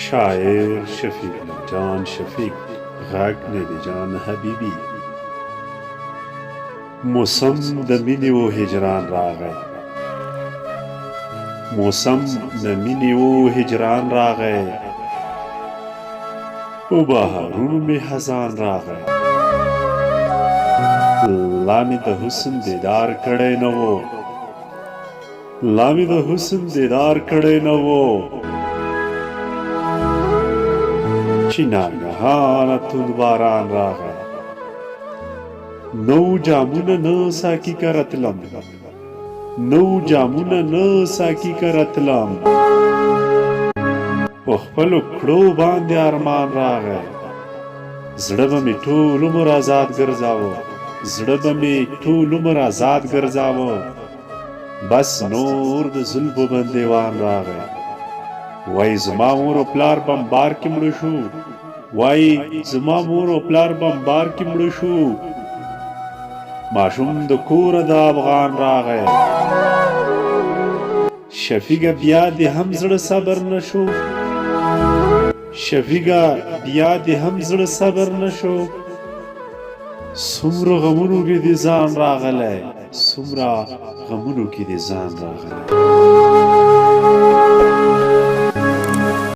شاعر شفیق جان شفیق غږ نبي جان حبیبي موسم د مینې و هجران راغی موسم د مینې و هجران راغی په بهارونو مې خزان راغی لا مې د حسن دیدار کړی نه و لا مې د حسن دیدار کړی نه و چې ناګهانه توند باران راغی نو جامونه نه ساقي کره تلم نو جامونه نه ساقي کره تلم په خپلو کړو باندې ارمان راغی زړه به مې ټول عمر ازاد ګرځاوه زړه به مې ټول عمر ازاد ګرځاوه بس نور د زلفو بندیوان راغی وای زما مور او پلار بمبار کې مړه شو وای زما مور او پلار بمبار کې مړه شو ماشوم د کوره د افغان راغی شفیقه بیا دې هم زړه صبر نشو شفیقه بیا دې هم زړه صبر نشو څومره غمونو کې دې ځان راغلی څومره غمونو کې دې ځان راغلی